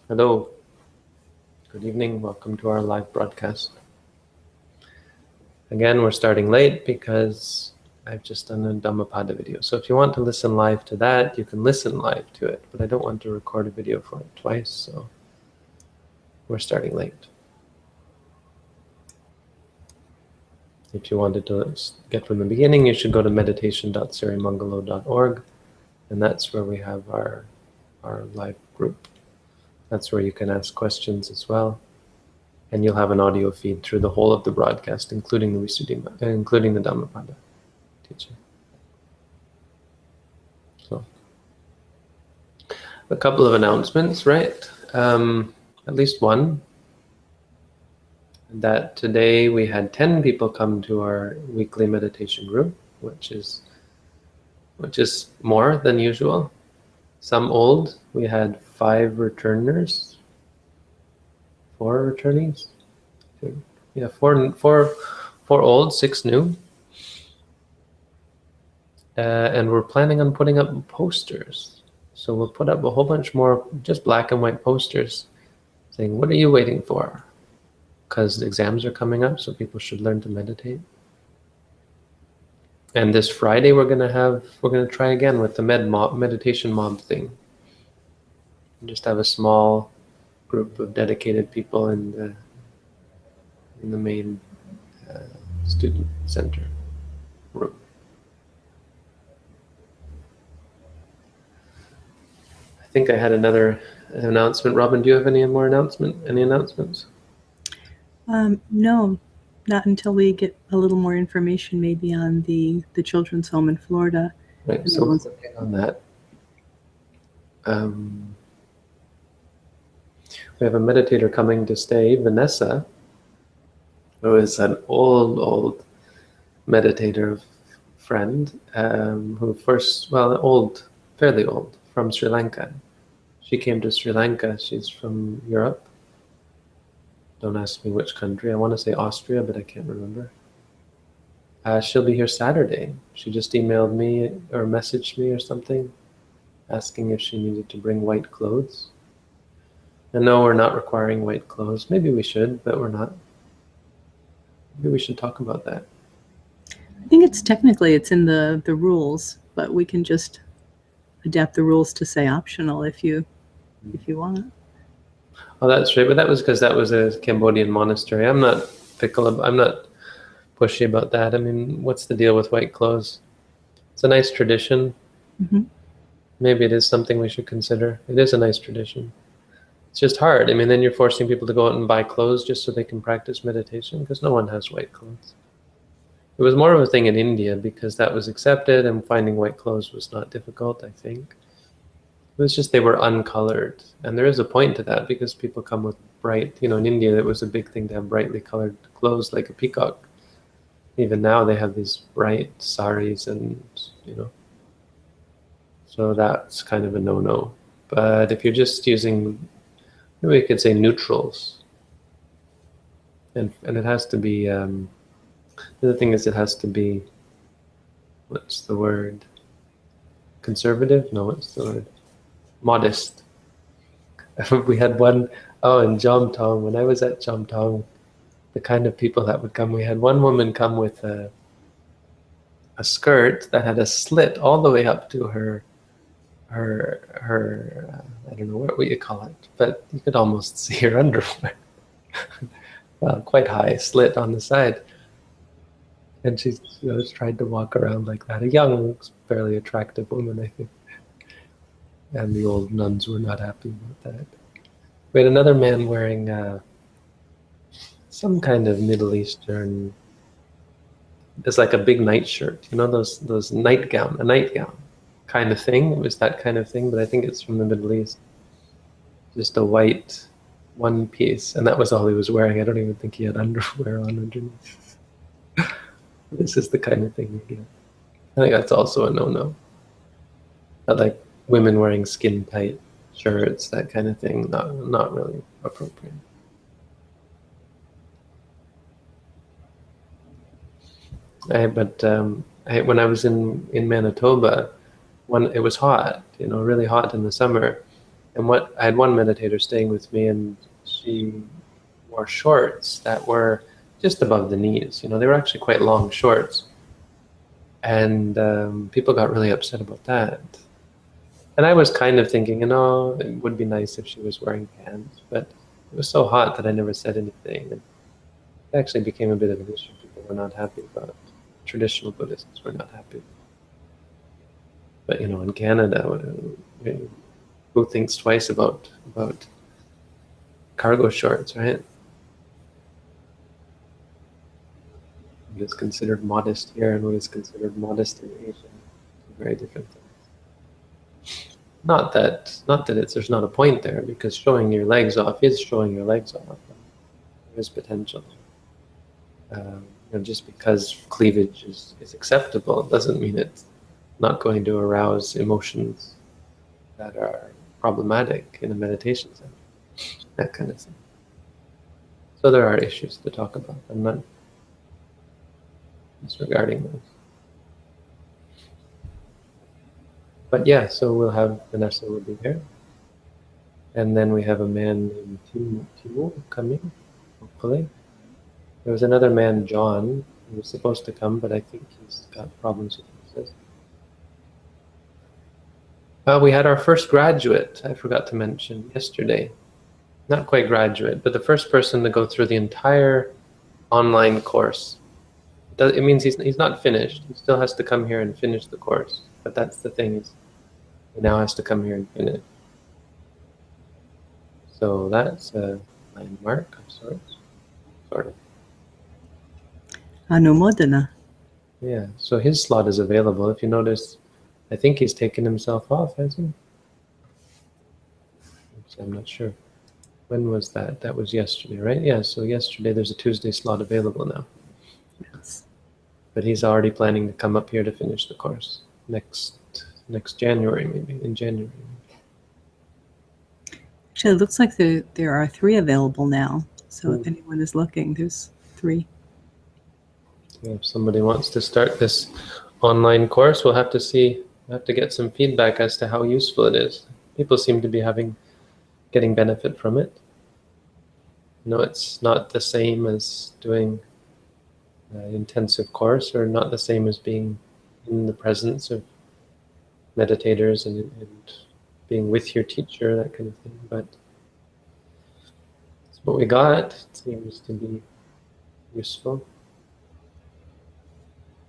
Hello, good evening, welcome to our live broadcast. Again, we're starting late because I've just done a Dhammapada video. So if you want to listen live to that, you can listen live to it, but I don't want to record a video for it twice, so we're starting late. If you wanted to get from the beginning, you should go to meditation.sirimangalo.org, and that's where we have our live group. That's where you can ask questions as well. And you'll have an audio feed through the whole of the broadcast, including the Visuddhimagga, including the Dhammapada teaching. So, a couple of announcements, right? At least one. That today we had 10 people come to our weekly meditation group, which is more than usual. Some old. We had 5 returners. 4 returnees? Yeah, 4 old, 6 new. And we're planning on putting up posters. So we'll put up a whole bunch more just black and white posters saying, what are you waiting for? Because the exams are coming up, so people should learn to meditate. And this Friday we're gonna try again with the meditation mob thing. Just have a small group of dedicated people in the main student center room. I think I had another announcement. Robin, do you have any more announcements? No, not until we get a little more information maybe on the children's home in Florida. Right, so we're working on that. We have a meditator coming to stay, Vanessa, who is an old meditator friend, fairly old, from Sri Lanka. She came to Sri Lanka. She's from Europe. Don't ask me which country. I want to say Austria, but I can't remember. She'll be here Saturday. She just emailed me or messaged me or something, asking if she needed to bring white clothes. And no, we're not requiring white clothes. Maybe we should, but we're not. Maybe we should talk about that. I think it's in the rules, but we can just adapt the rules to say optional if you want. Oh, that's right. But that was because that was a Cambodian monastery. I'm not fickle. I'm not pushy about that. I mean, what's the deal with white clothes? It's a nice tradition. Mm-hmm. Maybe it is something we should consider. It is a nice tradition. It's just hard. I mean, then you're forcing people to go out and buy clothes just so they can practice meditation, because no one has white clothes. It was more of a thing in India because that was accepted, and finding white clothes was not difficult, I think. It was just they were uncolored. And there is a point to that, because people come with bright, in India it was a big thing to have brightly colored clothes like a peacock. Even now they have these bright saris and, so that's kind of a no-no. But if you're just using, we could say neutrals. And it has to be, the other thing is it has to be, what's the word? Conservative? No, what's the word? Modest. We had one, in Jomtong, when I was at Jomtong, the kind of people that would come, we had one woman come with a skirt that had a slit all the way up to her I don't know what you call it, but you could almost see her underwear. Well, quite high, slit on the side. And she tried to walk around like that. A young, fairly attractive woman, I think. And the old nuns were not happy about that. We had another man wearing some kind of Middle Eastern, it's like a big nightshirt, those a nightgown kind of thing. It was that kind of thing, but I think it's from the Middle East. Just a white one piece, and that was all he was wearing. I don't even think he had underwear on underneath. This is the kind of thing you get. I think that's also a no-no. But like women wearing skin tight shirts, that kind of thing, not really appropriate. When I was in Manitoba, when it was hot, really hot in the summer, And I had one meditator staying with me, and she wore shorts that were just above the knees. They were actually quite long shorts. And people got really upset about that. And I was kind of thinking, it would be nice if she was wearing pants, but it was so hot that I never said anything. And it actually became a bit of an issue. People were not happy about it. Traditional Buddhists were not happy. But in Canada, who thinks twice about cargo shorts, right? What is considered modest here and what is considered modest in Asia, very different things. Not that there's not a point there, because showing your legs off is showing your legs off. There is potential. Just because cleavage is acceptable doesn't mean it's not going to arouse emotions that are problematic in a meditation center, that kind of thing. So there are issues to talk about. I'm not disregarding those. But yeah, so we'll have Vanessa will be here. And then we have a man named Timo coming, hopefully. There was another man, John, who was supposed to come, but I think he's got problems with visas. We had our first graduate, I forgot to mention, yesterday. Not quite graduate, but the first person to go through the entire online course. It means he's not finished. He still has to come here and finish the course. But that's the thing, is he now has to come here and finish. So that's a landmark of sorts. Sort of. Madonna. Yeah, so his slot is available. If you notice, I think he's taken himself off, has he? I'm not sure. When was that? That was yesterday, right? Yeah, so yesterday there's a Tuesday slot available now. Yes. But he's already planning to come up here to finish the course next January, maybe, in January. Actually, it looks like there are 3 available now. So if anyone is looking, there's 3. Yeah, if somebody wants to start this online course, we'll have to see. We'll have to get some feedback as to how useful it is. People seem to be getting benefit from it. It's not the same as doing an intensive course, or not the same as being in the presence of meditators and being with your teacher, that kind of thing. But it's what we got. It seems to be useful.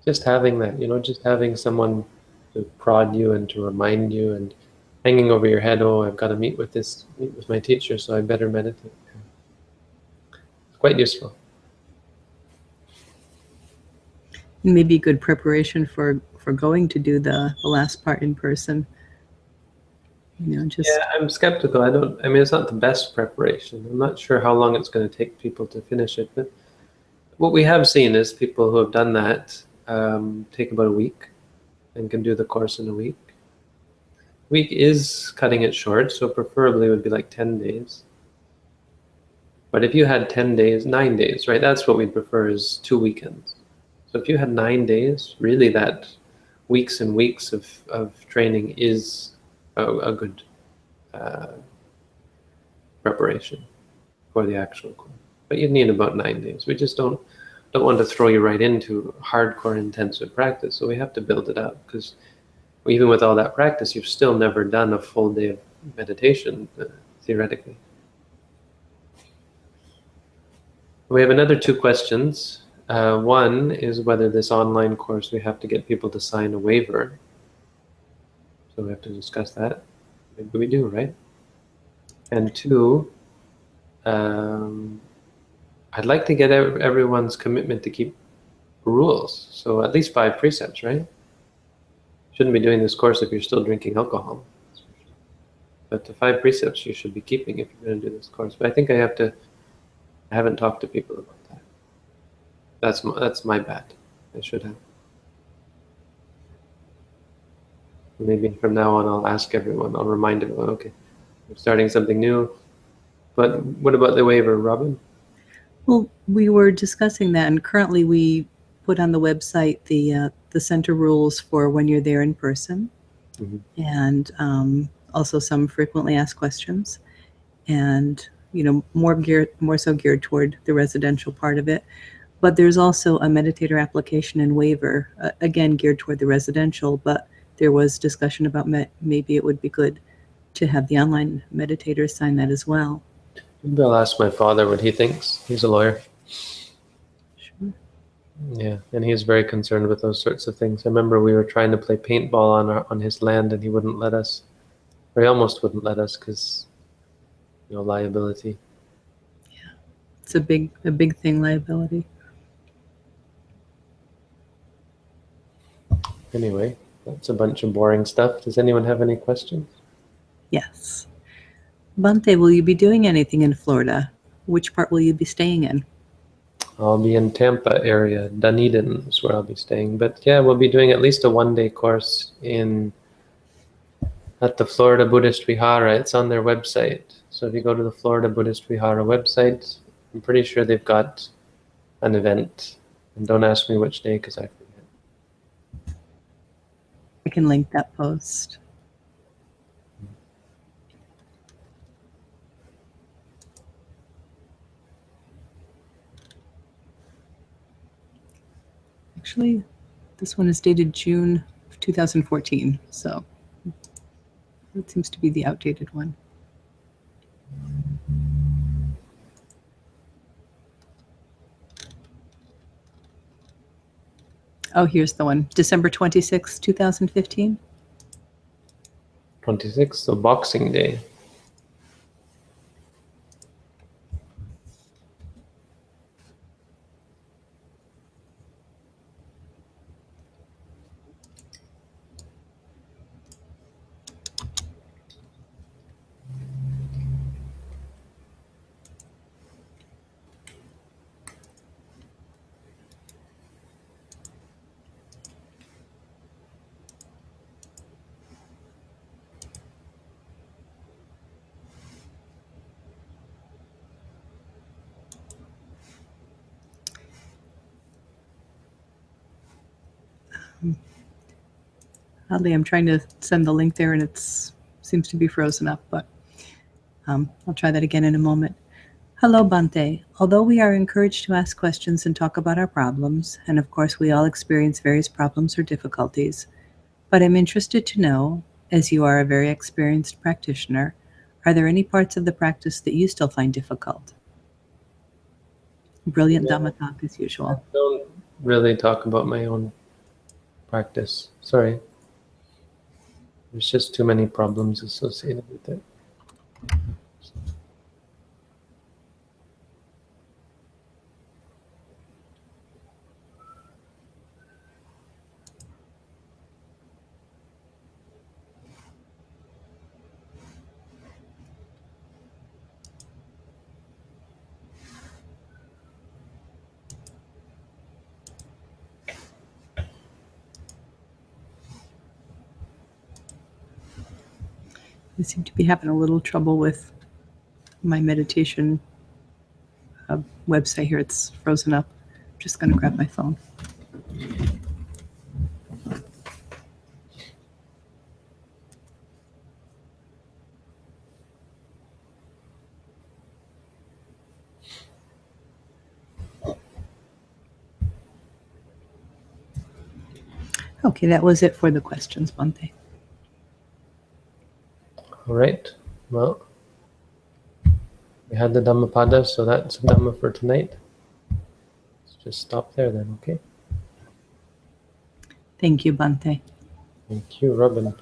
Just having that, just having someone to prod you and to remind you, and hanging over your head, I've got to meet with my teacher, so I better meditate. It's quite useful. Maybe good preparation for going to do the last part in person. Yeah, I'm skeptical. It's not the best preparation. I'm not sure how long it's going to take people to finish it, but what we have seen is people who have done that take about a week and can do the course in a week. Week is cutting it short, so preferably it would be like 10 days. But if you had 10 days, 9 days, right? That's what we'd prefer, is 2 weekends. So if you had 9 days, really that weeks and weeks of training is a good preparation for the actual course. But you'd need about 9 days. We just don't want to throw you right into hardcore intensive practice, so we have to build it up, because even with all that practice, you've still never done a full day of meditation, theoretically. We have another 2 questions. One is whether this online course, we have to get people to sign a waiver. So we have to discuss that. Maybe we do, right? And 2, I'd like to get everyone's commitment to keep rules. So at least 5 precepts, right? Shouldn't be doing this course if you're still drinking alcohol. But the 5 precepts you should be keeping if you're going to do this course. But I think I haven't talked to people about that. That's my bad. I should have. Maybe from now on I'll ask everyone, I'll remind everyone, okay, I'm starting something new. But what about the waiver, Robin? Well, we were discussing that, and currently we put on the website the center rules for when you're there in person. Mm-hmm. And also some frequently asked questions, and more so geared toward the residential part of it. But there's also a meditator application and waiver, again geared toward the residential. But there was discussion about maybe it would be good to have the online meditators sign that as well. Maybe I'll ask my father what he thinks. He's a lawyer. Sure. Yeah, and he's very concerned with those sorts of things. I remember we were trying to play paintball on his land, and he wouldn't let us, or he almost wouldn't let us because, liability. It's a big thing, liability. Anyway, that's a bunch of boring stuff. Does anyone have any questions? Yes. Bhante, will you be doing anything in Florida? Which part will you be staying in? I'll be in Tampa area. Dunedin is where I'll be staying. But yeah, we'll be doing at least a one-day course at the Florida Buddhist Vihara. It's on their website. So if you go to the Florida Buddhist Vihara website, I'm pretty sure they've got an event. And don't ask me which day because I forget. I can link that post. Actually, this one is dated June of 2014, so that seems to be the outdated one. Oh, here's the one. December 26, 2015. 26th, so Boxing Day. Oddly, I'm trying to send the link there and it seems to be frozen up, but I'll try that again in a moment. Hello, Bhante. Although we are encouraged to ask questions and talk about our problems, and of course we all experience various problems or difficulties, but I'm interested to know, as you are a very experienced practitioner, are there any parts of the practice that you still find difficult? Brilliant Dhamma talk as usual. I don't really talk about my own practice. Sorry. There's just too many problems associated with it. I seem to be having a little trouble with my meditation website here. It's frozen up. I'm just going to grab my phone. Okay, that was it for the questions, Bhante. All right. Well, we had the Dhammapada, so that's Dhamma for tonight. Let's just stop there then, okay? Thank you, Bhante. Thank you, Robin.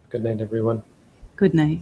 Good night, everyone. Good night.